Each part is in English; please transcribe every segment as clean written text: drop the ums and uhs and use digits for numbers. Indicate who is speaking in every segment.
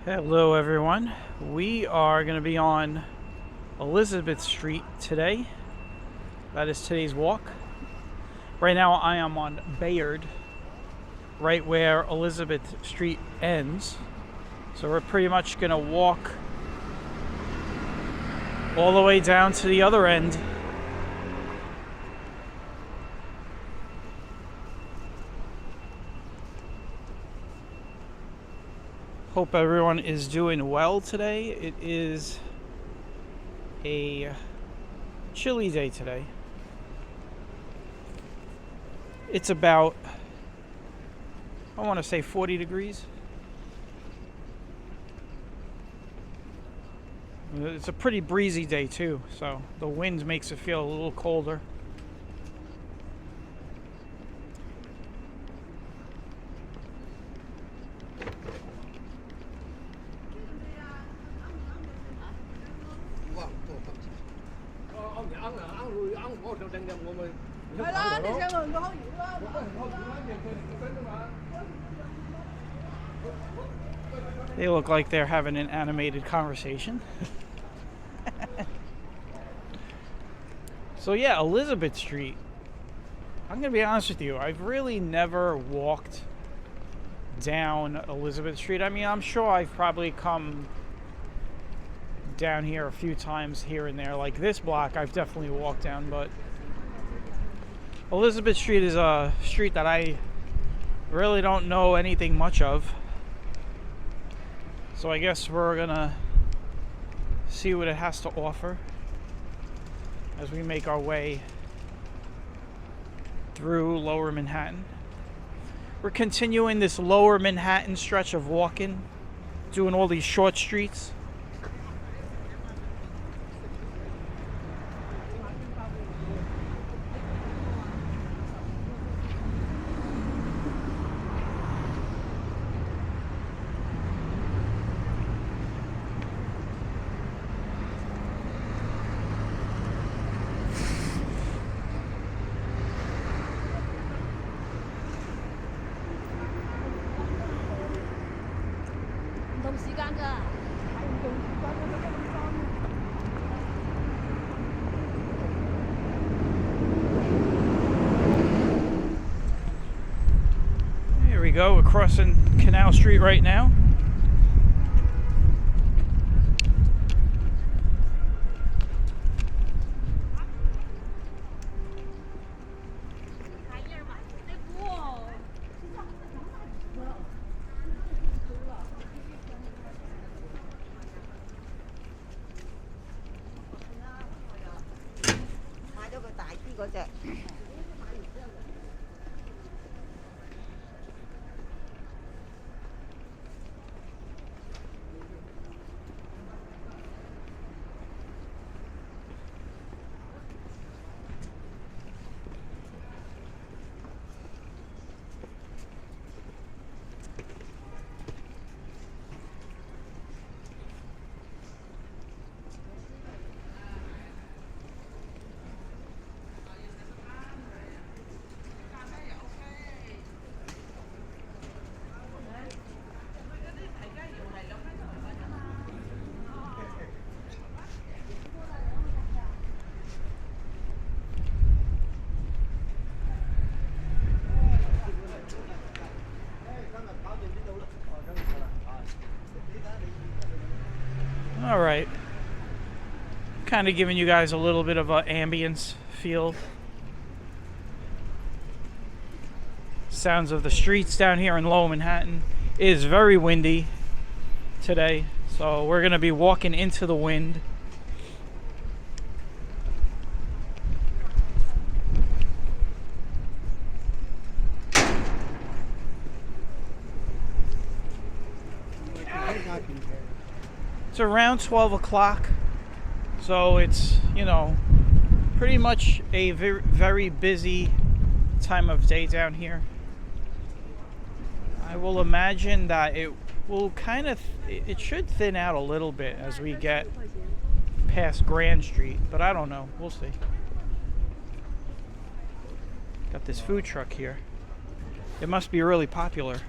Speaker 1: Hello everyone. We are going to be on Elizabeth Street today. That is today's walk. Right now I am on Bayard, right where Elizabeth Street ends. So we're pretty much going to walk all the way down to the other end. Hope everyone is doing well today. It is a chilly day today. It's about, I want to say 40 degrees. It's a pretty breezy day too, so the wind makes it feel a little colder. They look like they're having an animated conversation. So yeah, Elizabeth Street. I'm gonna be honest with you, I've really never walked down Elizabeth Street. I mean, I'm sure I've probably come down here a few times here and there. Like this block I've definitely walked down, but Elizabeth Street is a street that I really don't know anything much of. So I guess we're gonna see what it has to offer as we make our way through Lower Manhattan. We're continuing this Lower Manhattan stretch of walking, doing all these short streets. Here we go, we're crossing Canal Street right now. All right, kind of giving you guys a little bit of an ambience feel. Sounds of the streets down here in Lower Manhattan. It is very windy today, so we're going to be walking into the wind. It's around 12 o'clock, so it's, pretty much a very, very busy time of day down here. I will imagine that it will it should thin out a little bit as we get past Grand Street, but I don't know. We'll see. Got this food truck here. It must be really popular.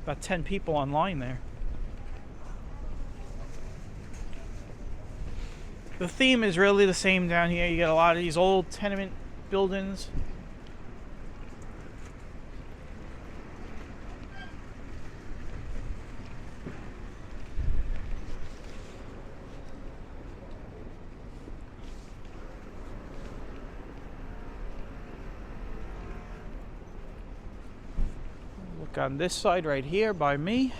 Speaker 1: About 10 people online there. The theme is really the same down here. You get a lot of these old tenement buildings. Look on this side right here by me.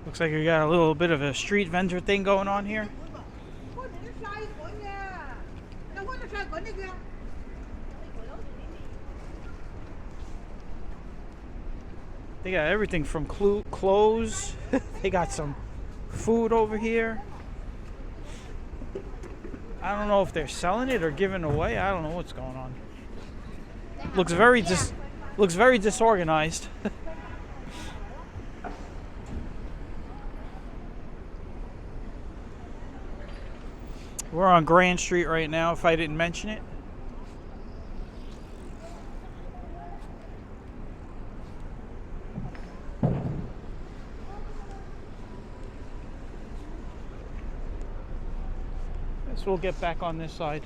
Speaker 1: Looks like we got a little bit of a street vendor thing going on here. They got everything from clothes. They got some food over here. I don't know if they're selling it or giving it away. I don't know what's going on. Looks very disorganized. We're on Grand Street right now, if I didn't mention it. Guess we'll get back on this side.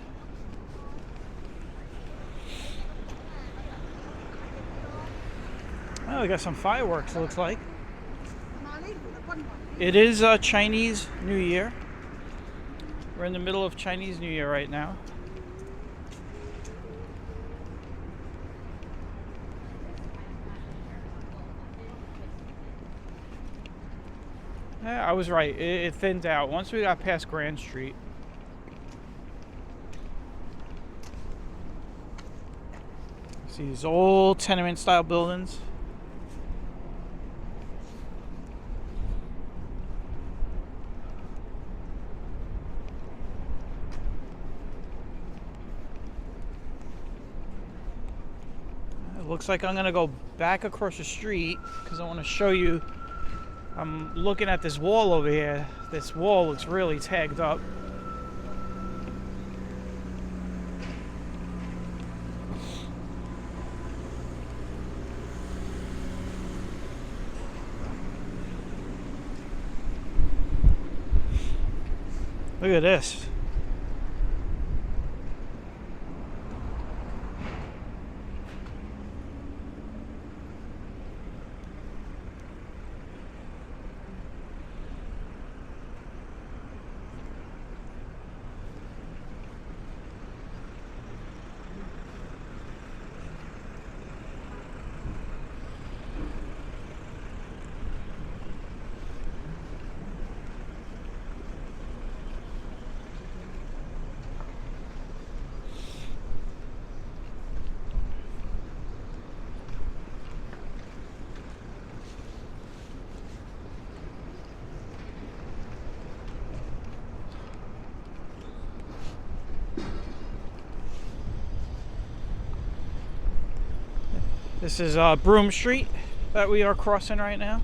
Speaker 1: Oh, we got some fireworks, it looks like. It is Chinese New Year. We're in the middle of Chinese New Year right now. Yeah, I was right. It thinned out once we got past Grand Street. See these old tenement style buildings. Looks like I'm gonna go back across the street because I want to show you. I'm looking at this wall over here. This wall looks really tagged up. Look at this. This is Broome Street that we are crossing right now.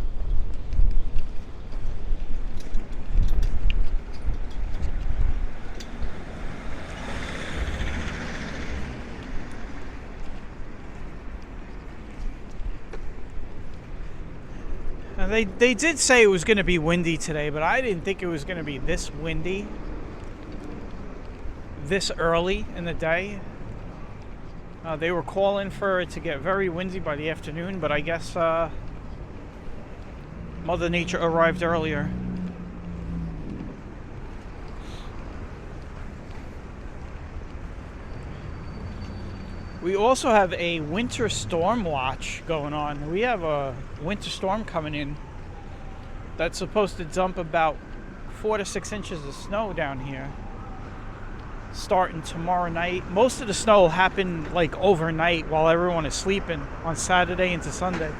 Speaker 1: Now they did say it was going to be windy today, but I didn't think it was going to be this windy this early in the day. They were calling for it to get very windy by the afternoon, but I guess Mother Nature arrived earlier. We also have a winter storm watch going on. We have a winter storm coming in that's supposed to dump about 4 to 6 inches of snow down here starting tomorrow night. Most of the snow will happen like overnight while everyone is sleeping on Saturday into Sunday.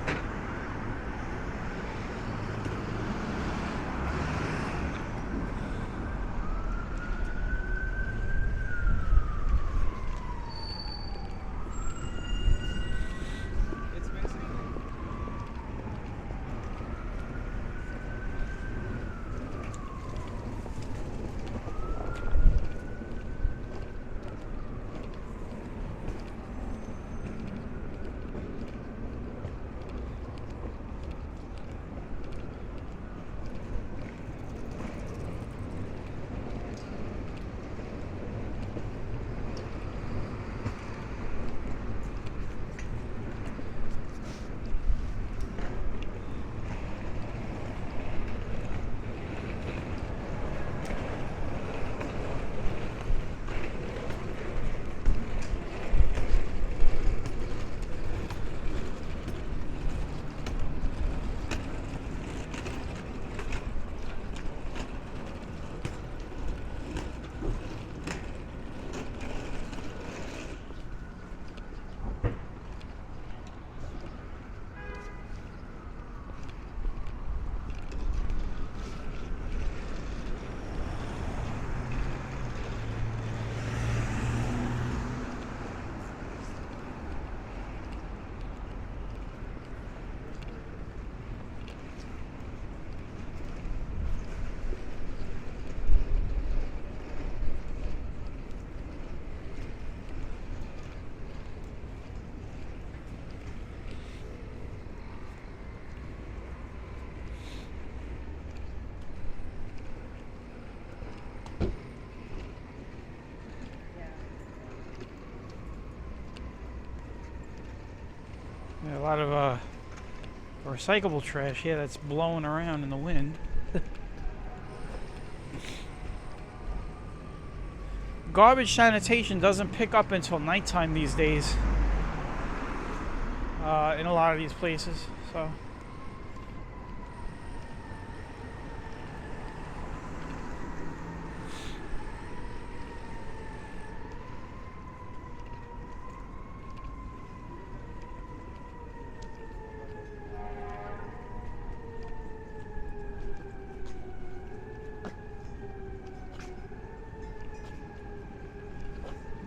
Speaker 1: Yeah, a lot of recyclable trash here that's blowing around in the wind. Garbage sanitation doesn't pick up until nighttime these days in a lot of these places. So.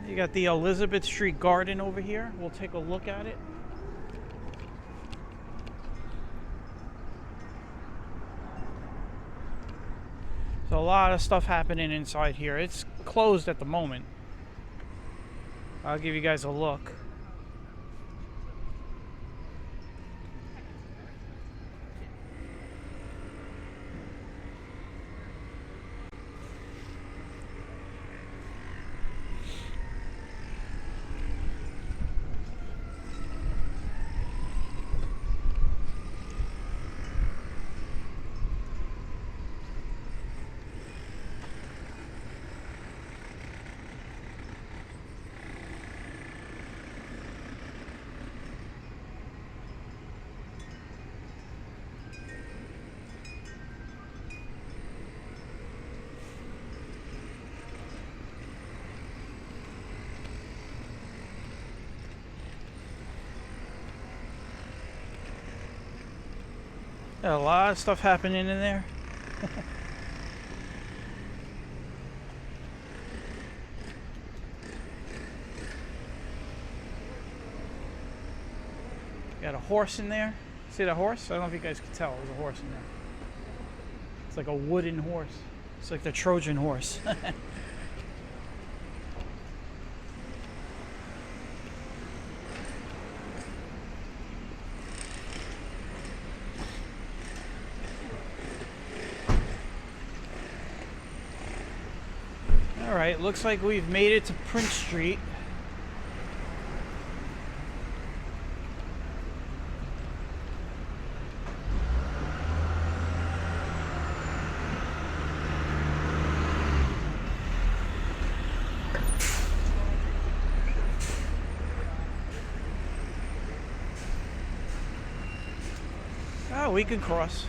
Speaker 1: You got the Elizabeth Street Garden over here. We'll take a look at it. So a lot of stuff happening inside here. It's closed at the moment. I'll give you guys a look. Got a lot of stuff happening in there. Got a horse in there. See that horse? I don't know if you guys can tell. There's a horse in there. It's like a wooden horse. It's like the Trojan horse. Alright, looks like we've made it to Prince Street. Oh, we can cross.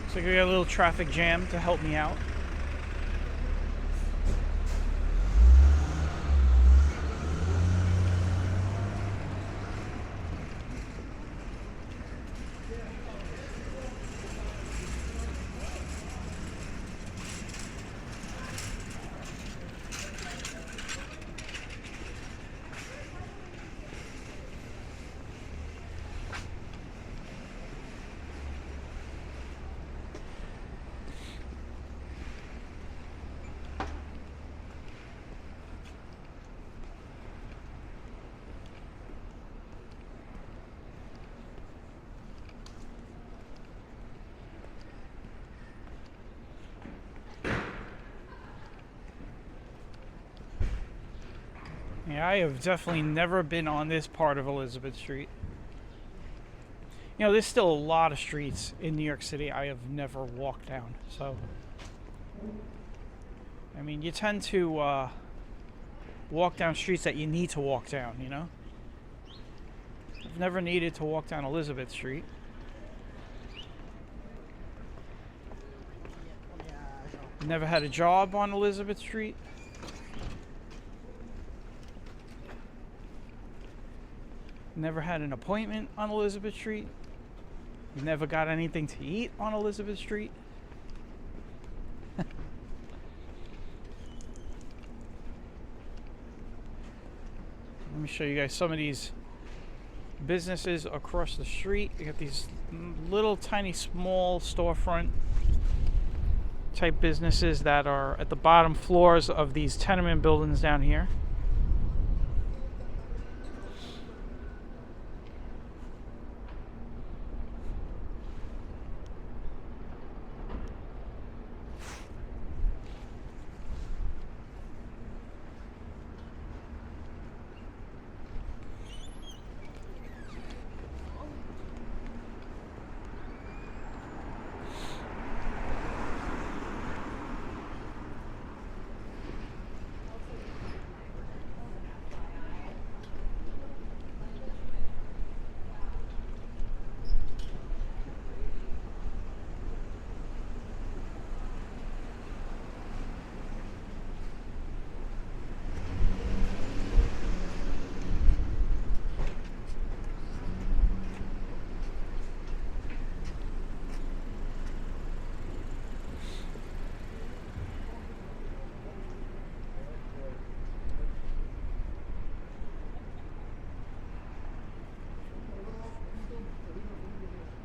Speaker 1: So we got a little traffic jam to help me out. Yeah, I have definitely never been on this part of Elizabeth Street. You know, there's still a lot of streets in New York City I have never walked down. So, I mean, you tend to walk down streets that you need to walk down, you know? I've never needed to walk down Elizabeth Street. Never had a job on Elizabeth Street. Never had an appointment on Elizabeth Street. Never got anything to eat on Elizabeth Street. Let me show you guys some of these businesses across the street. You got these little tiny small storefront type businesses that are at the bottom floors of these tenement buildings down here.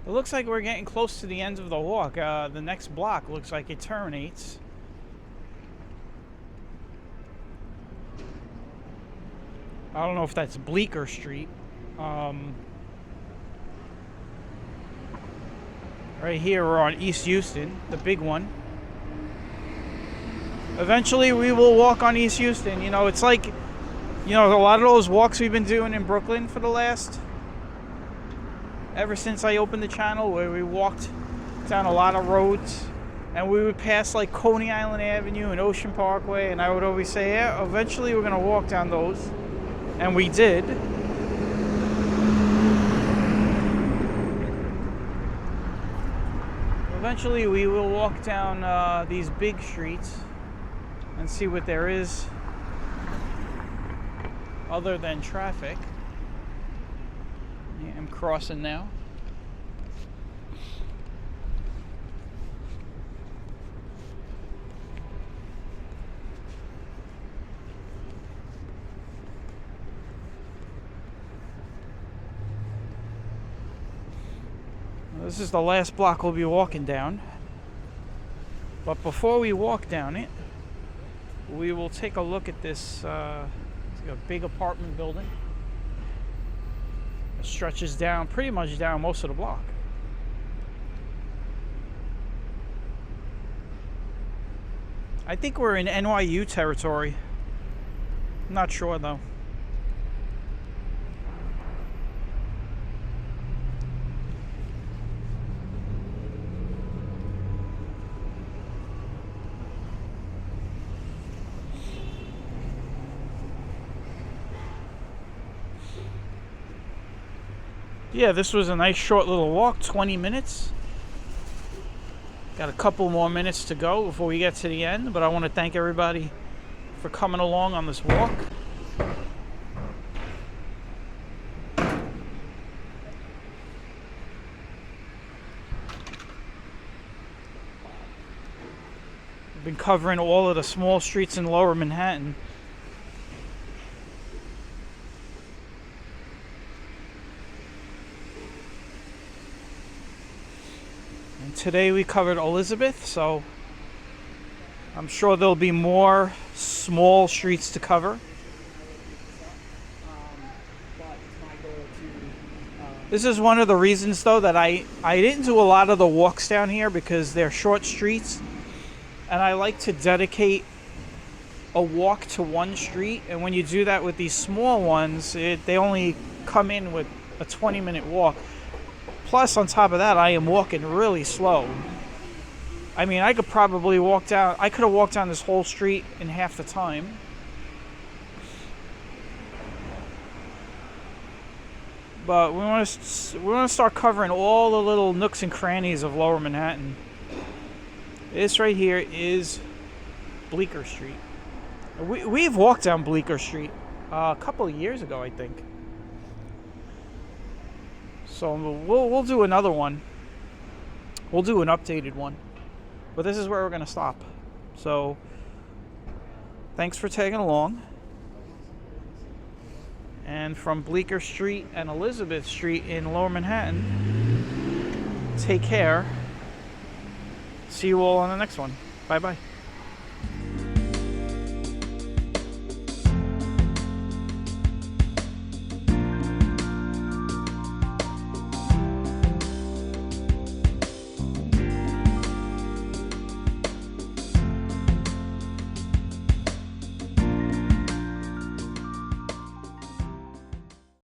Speaker 1: It looks like we're getting close to the end of the walk. The next block looks like it terminates. I don't know if that's Bleecker Street. Right here we're on East Houston, the big one. Eventually we will walk on East Houston. You know, it's like, you know, a lot of those walks we've been doing in Brooklyn for the last... ever since I opened the channel, where we walked down a lot of roads and we would pass like Coney Island Avenue and Ocean Parkway, and I would always say, yeah, eventually we're going to walk down those. And we did. Eventually we will walk down these big streets and see what there is other than traffic. Yeah, I'm crossing now. This is the last block we'll be walking down. But before we walk down it, we will take a look at this it's like a big apartment building. It stretches down, pretty much down most of the block. I think we're in NYU territory. I'm not sure though. yeah, this was a nice short little walk, 20 minutes. Got a couple more minutes to go before we get to the end, but I want to thank everybody for coming along on this walk. We've been covering all of the small streets in Lower Manhattan. And today we covered Elizabeth, so I'm sure there'll be more small streets to cover. This is one of the reasons, though, that I didn't do a lot of the walks down here, because they're short streets. And I like to dedicate a walk to one street. And when you do that with these small ones, they only come in with a 20-minute walk. Plus, on top of that, I am walking really slow. I mean, I could probably walk down... I could have walked down this whole street in half the time. But we want to start covering all the little nooks and crannies of Lower Manhattan. This right here is Bleecker Street. We've walked down Bleecker Street a couple of years ago, I think. So we'll do another one. We'll do an updated one. But this is where we're going to stop. So thanks for tagging along. And from Bleecker Street and Elizabeth Street in Lower Manhattan, take care. See you all on the next one. Bye-bye.